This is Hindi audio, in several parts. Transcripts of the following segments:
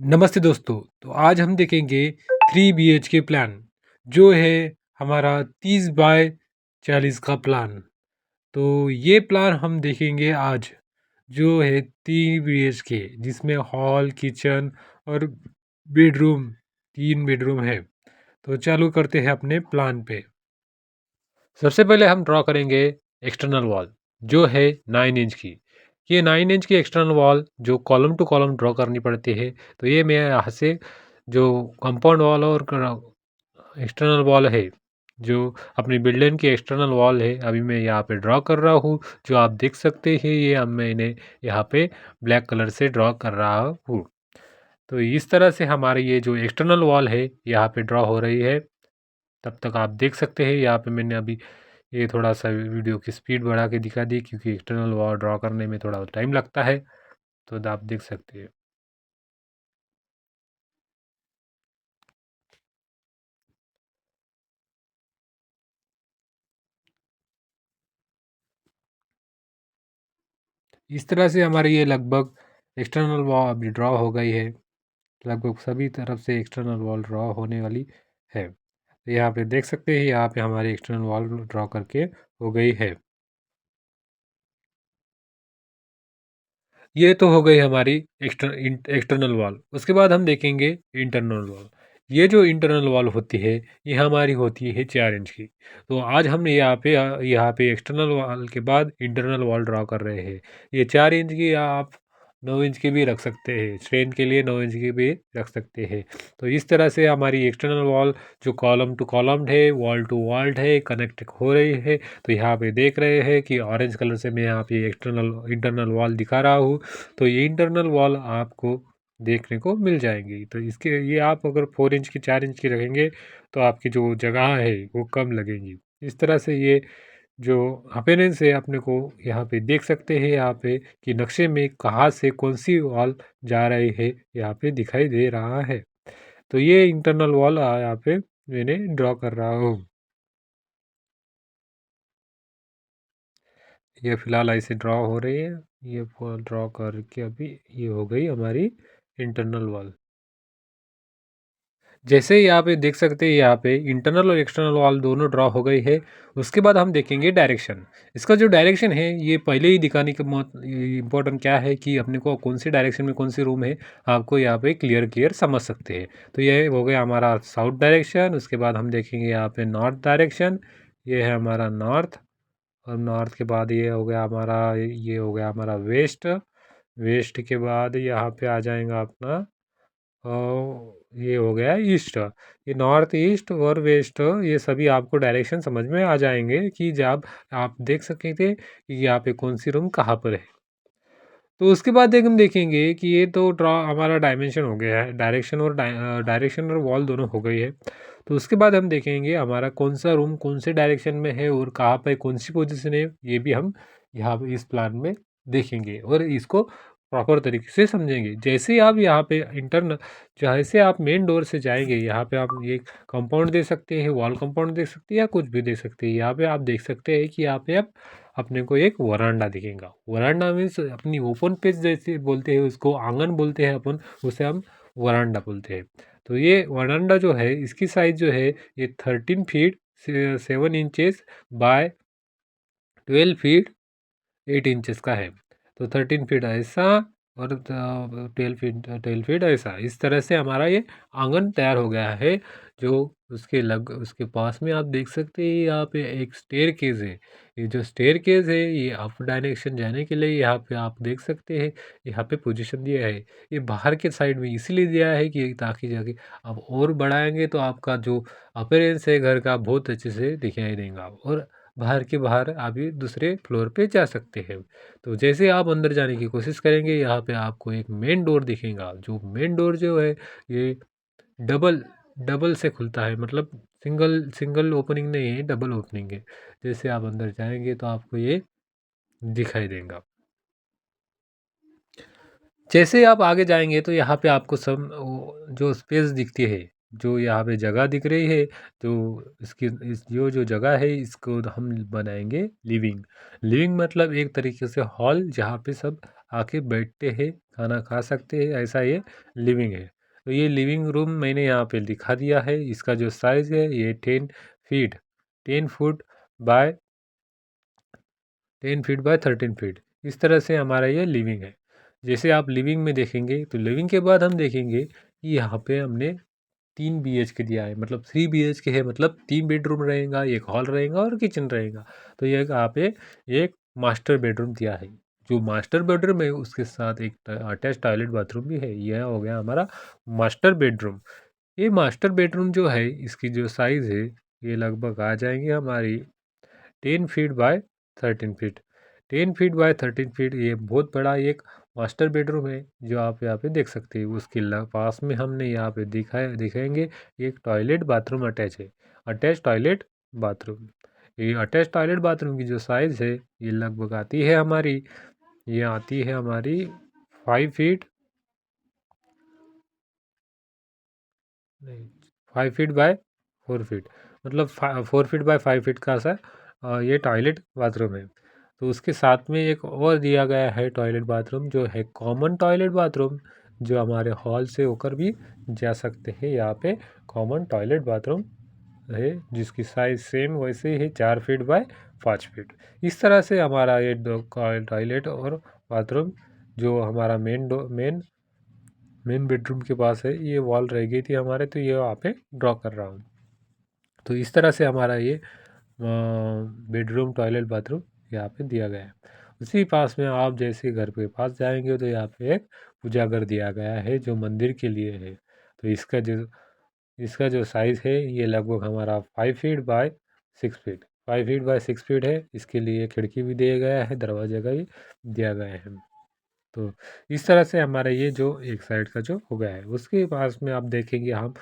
नमस्ते दोस्तों। तो आज हम देखेंगे 3 बीएचके प्लान, जो है हमारा 30 बाय 40 का प्लान। तो ये प्लान हम देखेंगे आज, जो है 3 बीएचके, जिसमें हॉल, किचन और बेडरूम, 3 बेडरूम है। तो चालू करते हैं अपने प्लान पे। सबसे पहले हम ड्रॉ करेंगे एक्सटर्नल वॉल, जो है 9 इंच की। ये 9 इंच की एक्सटर्नल वॉल जो कॉलम टू कॉलम ड्रॉ करनी पड़ती है। तो ये मैं यहाँ से जो कंपाउंड वॉल और एक्सटर्नल वॉल है, जो अपनी बिल्डिंग की एक्सटर्नल वॉल है, अभी मैं यहाँ पे ड्रॉ कर रहा हूँ। जो आप देख सकते हैं, ये अब मैंने यहाँ पे ब्लैक कलर से ड्रॉ कर रहा हूँ। तो इस तरह से हमारी ये जो एक्सटर्नल वॉल है यहाँ पे ड्रॉ हो रही है। तब तक आप देख सकते हैं, यहाँ पे मैंने अभी ये थोड़ा-सा वीडियो की स्पीड बढ़ा के दिखा दी, क्योंकि एक्सटर्नल वॉल ड्रॉ करने में थोड़ा टाइम लगता है। तो आप देख सकते हैं। इस तरह से हमारी ये लगभग एक्सटर्नल वॉल अभी ड्रॉ हो गई है। लगभग सभी तरफ से एक्सटर्नल वॉल ड्रॉ होने वाली है। तो यहाँ पे देख सकते हैं, यहाँ पे हमारी एक्सटर्नल वॉल ड्रॉ करके हो गई है। ये तो हो गई हमारी एक्सटर्नल वॉल। उसके बाद हम देखेंगे इंटरनल वॉल। ये जो इंटरनल वॉल होती है, ये हमारी होती है 4 इंच की। तो आज हम यहाँ पे एक्सटर्नल वॉल के बाद इंटरनल वॉल ड्रॉ कर रहे हैं। ये 4 इंच की, या आप 9 इंच की भी रख सकते हैं। स्ट्रेंथ के लिए 9 इंच की भी रख सकते हैं। तो इस तरह से हमारी एक्सटर्नल वॉल जो कॉलम टू कॉलम है, वॉल टू वॉल है, कनेक्ट हो रही है। तो यहाँ पे देख रहे हैं कि ऑरेंज कलर से मैं यहाँ पे इंटरनल वॉल दिखा रहा हूँ। तो ये इंटरनल वॉल आपको देखने को मिल जाएंगी। तो इसके ये आप अगर 4 इंच की 4 इंच की रखेंगे, तो आपकी जो जगह है वो कम लगेगी। इस तरह से ये जो अपीयरेंस है, अपने को यहाँ पे देख सकते हैं, यहाँ पे कि नक्शे में कहाँ से कौन सी वॉल जा रही है, यहाँ पे दिखाई दे रहा है। तो ये इंटरनल वॉल यहाँ पे मैंने ड्रॉ कर रहा हूँ। ये फिलहाल ऐसे ड्रॉ हो रही है। ये ड्रॉ करके अभी ये हो गई हमारी इंटरनल वॉल। जैसे यहाँ पे देख सकते हैं, यहाँ पे इंटरनल और एक्सटर्नल वॉल दोनों ड्रॉ हो गई है। उसके बाद हम देखेंगे डायरेक्शन। इसका जो डायरेक्शन है, ये पहले ही दिखाने का बहुत इम्पोर्टेंट क्या है कि अपने को कौन सी डायरेक्शन में कौन सी रूम है, आपको यहाँ पे क्लियर क्लियर समझ सकते हैं। तो ये हो गया हमारा साउथ डायरेक्शन। उसके बाद हम देखेंगे यहाँ पे नॉर्थ डायरेक्शन। ये है हमारा नॉर्थ। और नॉर्थ के बाद ये हो गया हमारा वेस्ट। वेस्ट के बाद यहाँ पे आ जाएगा अपना, और ये हो गया ईस्ट। ये नॉर्थ ईस्ट और वेस्ट, ये सभी आपको डायरेक्शन समझ में आ जाएंगे कि जब आप देख सके थे कि यहाँ पे कौन सी रूम कहाँ पर है। तो उसके बाद हम देखेंगे कि ये तो ड्रॉ हमारा डायमेंशन हो गया है, डायरेक्शन और वॉल दोनों हो गई है। तो उसके बाद हम देखेंगे हमारा कौन सा रूम कौन से डायरेक्शन में है और कहाँ पे कौन सी पोजीशन है, ये भी हम यहाँ पे इस प्लान में देखेंगे और इसको प्रॉपर तरीके से समझेंगे। जैसे ही आप यहाँ पे जैसे आप मेन डोर से जाएंगे, यहाँ पे आप ये कंपाउंड दे सकते हैं, वॉल कंपाउंड दे सकते हैं, या कुछ भी दे सकते हैं। यहाँ पे आप देख सकते हैं कि यहाँ पे आप अपने को एक वरांडा दिखेगा। वरांडा मीन्स अपनी ओपन पेज जैसे बोलते हैं, उसको आंगन बोलते हैं अपन, उसे हम वरांडा बोलते हैं। तो ये वरांडा जो है, इसकी साइज जो है, ये 13 feet 7 inches bye 12 feet 8 inches का है। तो 13 फीट ऐसा और 12 फीट ऐसा, इस तरह से हमारा ये आंगन तैयार हो गया है। जो उसके पास में आप देख सकते हैं, यहाँ पे एक स्टेयर केस है। ये जो स्टेयर केस है, ये अप डायरेक्शन जाने के लिए यहाँ पे आप देख सकते हैं, यहाँ पे पोजीशन दिया है। ये बाहर के साइड में इसलिए दिया है कि ताकि जाके आप और बढ़ाएंगे तो आपका जो अपीयरेंस है घर का, बहुत अच्छे से दिखाई देगा, और बाहर आप ये दूसरे फ्लोर पे जा सकते हैं। तो जैसे आप अंदर जाने की कोशिश करेंगे, यहाँ पे आपको एक मेन डोर दिखेगा। जो मेन डोर जो है, ये डबल डबल से खुलता है, मतलब सिंगल सिंगल ओपनिंग नहीं है, डबल ओपनिंग है। जैसे आप अंदर जाएंगे तो आपको ये दिखाई देगा। जैसे आप आगे जाएंगे तो यहाँ पे आपको सब जो स्पेस दिखती है, जो यहाँ पे जगह दिख रही है, तो इसकी इस जो जगह है इसको हम बनाएंगे लिविंग। लिविंग मतलब एक तरीके से हॉल जहाँ पे सब आके बैठते हैं, खाना खा सकते हैं, ऐसा ये लिविंग है। तो ये लिविंग रूम मैंने यहाँ पे दिखा दिया है। इसका जो साइज़ है ये 10 feet 10 foot by 10 feet by 13 feet, इस तरह से हमारा ये लिविंग है। जैसे आप लिविंग में देखेंगे तो लिविंग के बाद हम देखेंगे कि यहाँ पे हमने 3 BHK दिया है, मतलब 3 BHK है, मतलब 3 बेडरूम रहेगा, एक हॉल रहेगा और किचन रहेगा। तो ये यहाँ पे एक मास्टर बेडरूम दिया है। जो मास्टर बेडरूम है उसके साथ एक अटैच टॉयलेट बाथरूम भी है। यह हो गया हमारा मास्टर बेडरूम। ये मास्टर बेडरूम जो है इसकी जो साइज़ है ये लगभग आ जाएंगे हमारी 10 feet by 13 feet. 10 feet by 13 feet ये बहुत बड़ा एक मास्टर बेडरूम है जो आप यहाँ पे देख सकते हैं। उसके पास में हमने यहाँ पे दिखाएंगे एक टॉयलेट बाथरूम अटैच है, अटैच टॉयलेट बाथरूम। ये अटैच टॉयलेट बाथरूम की जो साइज़ है ये लगभग आती है हमारी, ये आती है हमारी 5 फीट, नहीं, 5 फीट बाय 4 फीट, मतलब 4 फीट बाय 5 फीट का सा ये टॉयलेट बाथरूम है। तो उसके साथ में एक और दिया गया है टॉयलेट बाथरूम जो है कॉमन टॉयलेट बाथरूम, जो हमारे हॉल से होकर भी जा सकते हैं। यहाँ पे कॉमन टॉयलेट बाथरूम है जिसकी साइज़ सेम वैसे ही है, 4 फीट बाय 5 फीट। इस तरह से हमारा ये दो टॉयलेट और बाथरूम जो हमारा मेन बेडरूम के पास है, ये वॉल रह गई थी हमारे, तो ये वहाँ पे ड्रॉ कर रहा हूँ। तो इस तरह से हमारा ये बेडरूम टॉयलेट बाथरूम यहाँ पे दिया गया है। उसी पास में आप जैसे घर के पास जाएंगे तो यहाँ पे एक पूजा घर दिया गया है जो मंदिर के लिए है। तो इसका जो साइज़ है ये लगभग हमारा 5 feet by 6 feet, 5 feet by 6 feet है। इसके लिए खिड़की भी दिया गया है, दरवाजा का भी दिया गया है। तो इस तरह से हमारा ये जो एक साइड का जो हो गया है। उसके पास में आप देखेंगे हम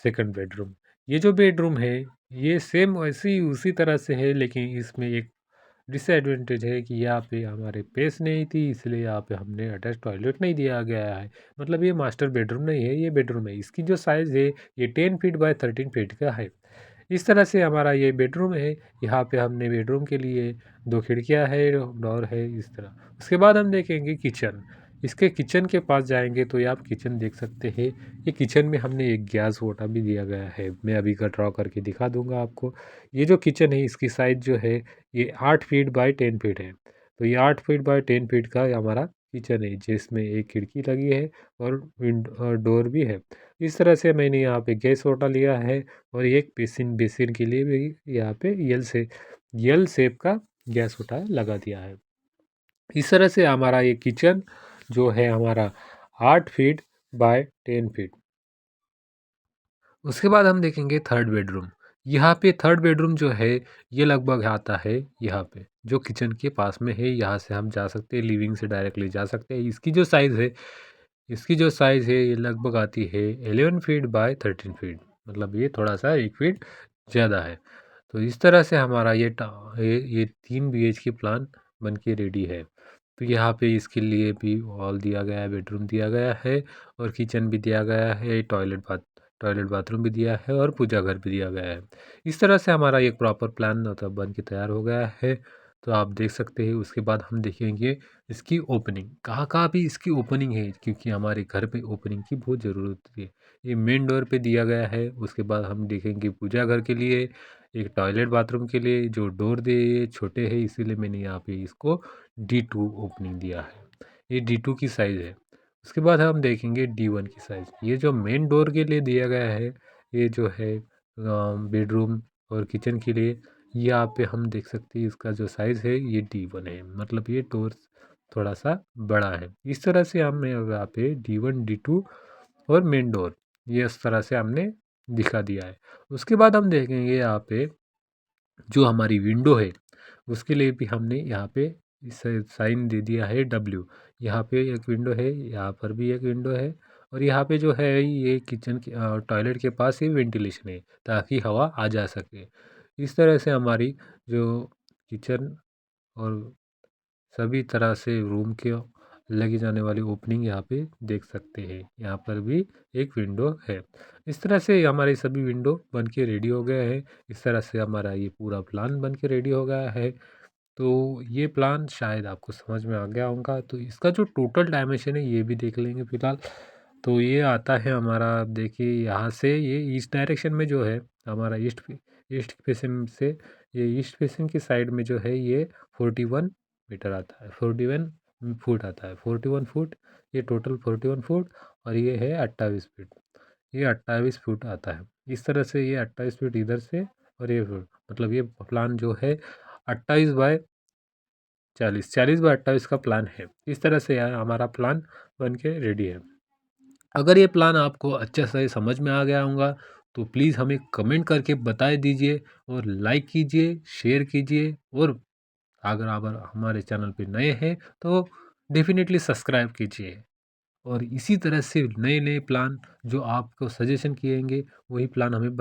सेकंड बेडरूम। ये जो बेडरूम है ये सेम वैसे ही उसी तरह से है, लेकिन इसमें एक डिसएडवांटेज है कि यहाँ पे हमारे पेस नहीं थी, इसलिए यहाँ पे हमने अटैच टॉयलेट नहीं दिया गया है। मतलब ये मास्टर बेडरूम नहीं है, ये बेडरूम है। इसकी जो साइज़ है ये 10 फीट बाय 13 फीट का है। इस तरह से हमारा ये बेडरूम है। यहाँ पे हमने बेडरूम के लिए 2 खिड़कियाँ है, डोर है, इस तरह। उसके बाद हम देखेंगे किचन। इसके किचन के पास जाएंगे तो ये आप किचन देख सकते हैं। ये किचन में हमने एक गैस वोटा भी दिया गया है, मैं अभी का ड्रॉ करके दिखा दूंगा आपको। ये जो किचन है इसकी साइज़ जो है ये 8 फीट बाय 10 फीट है। तो ये 8 फीट बाय 10 फीट का हमारा किचन है जिसमें एक खिड़की लगी है और विंडो डोर भी है। इस तरह से मैंने यहाँ पे गैस वोटा लिया है और एक बेसिन बेसिन के लिए भी यहाँ पे यल शेप का गैस वोटा लगा दिया है। इस तरह से हमारा ये किचन जो है हमारा 8 फीट बाय 10 फीट। उसके बाद हम देखेंगे थर्ड बेडरूम। यहाँ पे थर्ड बेडरूम जो है ये लगभग आता है यहाँ पे जो किचन के पास में है। यहाँ से हम जा सकते हैं, लिविंग से डायरेक्टली जा सकते हैं। इसकी जो साइज़ है ये लगभग आती है 11 फीट बाय 13 फीट, मतलब ये थोड़ा सा 1 फीट ज़्यादा है। तो इस तरह से हमारा ये 3 BHK प्लान बन के रेडी है। तो यहाँ पे इसके लिए भी हॉल दिया गया है, बेडरूम दिया गया है और किचन भी दिया गया है, टॉयलेट बाथरूम भी दिया है और पूजा घर भी दिया गया है। इस तरह से हमारा एक प्रॉपर प्लान मतलब बन के तैयार हो गया है। तो आप देख सकते हैं। उसके बाद हम देखेंगे इसकी ओपनिंग, कहाँ कहाँ भी इसकी ओपनिंग है, क्योंकि हमारे घर पे ओपनिंग की बहुत ज़रूरत होती है। ये मेन डोर पे दिया गया है। उसके बाद हम देखेंगे पूजा घर के लिए, एक टॉयलेट बाथरूम के लिए जो डोर दे ये छोटे हैं, इसीलिए मैंने यहाँ पे इसको D2 ओपनिंग दिया है। ये D2 की साइज़ है। उसके बाद हम देखेंगे D1 की साइज़। ये जो मेन डोर के लिए दिया गया है, ये जो है बेडरूम और किचन के लिए, यहाँ पे हम देख सकते हैं इसका जो साइज़ है ये D1 है, मतलब ये डोर थोड़ा सा बड़ा है। इस तरह से हमने यहाँ पे D1 D2 और मेन डोर ये इस तरह से हमने दिखा दिया है। उसके बाद हम देखेंगे यहाँ पे जो हमारी विंडो है उसके लिए भी हमने यहाँ पे इस साइन दे दिया है W। यहाँ पे एक विंडो है, यहाँ पर भी एक विंडो है और यहाँ पे जो है ये किचन के टॉयलेट के पास ही वेंटिलेशन है ताकि हवा आ जा सके। इस तरह से हमारी जो किचन और सभी तरह से रूम के लगी जाने वाली ओपनिंग यहाँ पे देख सकते हैं। यहाँ पर भी एक विंडो है। इस तरह से हमारे सभी विंडो बन के रेडी हो गए हैं। इस तरह से हमारा ये पूरा प्लान बन के रेडी हो गया है। तो ये प्लान शायद आपको समझ में आ गया होगा। तो इसका जो टोटल डायमेंशन है ये भी देख लेंगे फिलहाल। तो ये आता है हमारा, आप देखिए यहाँ से ये ईस्ट डायरेक्शन में जो है हमारा ईस्ट फेसिंग से, ये ईस्ट फेसिंग की साइड में जो है ये 41 मीटर आता है, 41 फुट आता है, 41 फुट। ये टोटल 41 फुट और ये है 28 फुट। ये 28 फुट आता है। इस तरह से ये 28 फुट इधर से और ये मतलब ये प्लान जो है 28 बाय 40 बाय 28 का प्लान है। इस तरह से यार हमारा प्लान बन के रेडी है। अगर ये प्लान आपको अच्छे से समझ में आ गया होगा तो प्लीज़ हमें कमेंट करके बता दीजिए और लाइक कीजिए, शेयर कीजिए और अगर आप हमारे चैनल पे नए हैं तो डेफिनेटली सब्सक्राइब कीजिए। और इसी तरह से नए नए प्लान जो आपको सजेशन किएंगे वही प्लान हमें